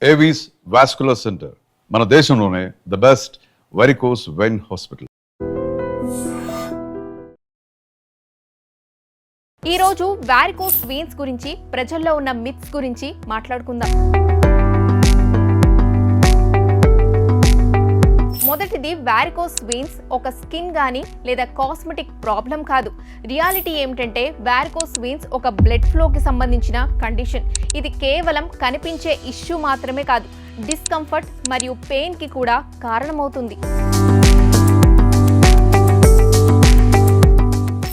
Avis vascular centre మన దేశంలోనే the best varicose vein hospital. ఈరోజు వారికోస్ వెయిన్స్ గురించి, ప్రజల్లో ఉన్న మిత్స్ గురించి మాట్లాడుకుందాం. మొదటిది, వారికోస్ వెయిన్స్ ఒక స్కిన్ గానీ లేదా కాస్మెటిక్ ప్రాబ్లం కాదు. రియాలిటీ ఏమిటంటే వారికోస్ వెయిన్స్ ఒక బ్లడ్ ఫ్లోకి సంబంధించిన కండిషన్. ఇది కేవలం కనిపించే ఇష్యూ మాత్రమే కాదు, డిస్కంఫర్ట్ మరియు పెయిన్ కి కూడా కారణమవుతుంది.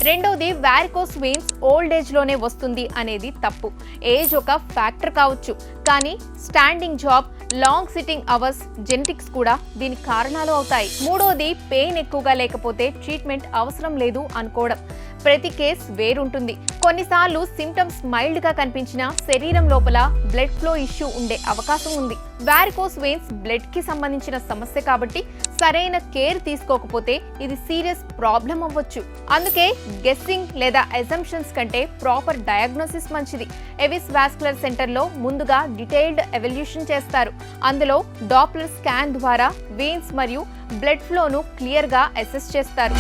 రెండోది, వారికోస్ వెయిన్స్ ఓల్డ్ ఏజ్ లోనే వస్తుంది అనేది తప్పు. ఏజ్ ఒక ఫ్యాక్టర్ కావచ్చు, కానీ standing job, long sitting hours, genetics కూడా దీని కారణాలు అవుతాయి. మూడోది, పెయిన్ ఎక్కువగా లేకపోతే ట్రీట్మెంట్ అవసరం లేదు అనుకోవడం. ప్రతి కేస్ వేరుంటుంది. కొన్నిసార్లు సిమ్టమ్స్ మైల్డ్ గా కనిపించినా శరీరం లోపల బ్లడ్ ఫ్లో ఇష్యూ ఉండే అవకాశం ఉంది. వారికోస్ వెయిన్స్ బ్లడ్ కి సంబంధించిన సమస్య కాబట్టి సరైన కేర్ తీసుకోకపోతే ఇది సీరియస్ ప్రాబ్లం అవ్వచ్చు. అందుకే గెస్సింగ్ లేదా అజంప్షన్స్ కంటే ప్రాపర్ డయాగ్నోసిస్ మంచిది. ఏవిస్ వాస్కులర్ సెంటర్ లో ముందుగా డీటెయిల్డ్ ఎవల్యూషన్ చేస్తారు. అందులో డాప్లర్ స్కాన్ ద్వారా వెయిన్స్ మరియు బ్లడ్ ఫ్లోను క్లియర్ గా అసెస్ చేస్తారు.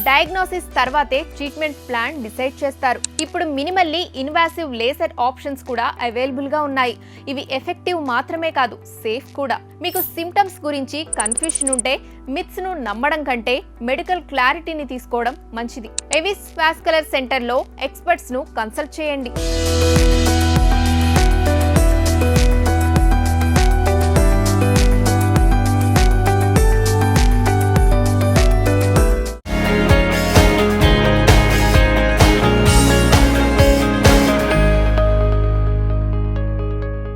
డయాగ్నోసిస్ తర్వాతే ట్రీట్మెంట్ ప్లాన్ డిసైడ్ చేస్తారు. ఇప్పుడు మినిమల్లీ ఇన్వాసివ్ లేజర్ ఆప్షన్స్ కూడా అవైలబుల్ గా ఉన్నాయి. ఇవి ఎఫెక్టివ్ మాత్రమే కాదు, సేఫ్ కూడా. మీకు సిమ్టమ్స్ గురించి కన్ఫ్యూషన్ ఉంటే మిత్స్ ను నమ్మడం కంటే మెడికల్ క్లారిటీని తీసుకోవడం మంచిది. ఏవిస్ వాస్కులర్ సెంటర్ లో ఎక్స్పర్ట్స్ ను కన్సల్ట్ చేయండి.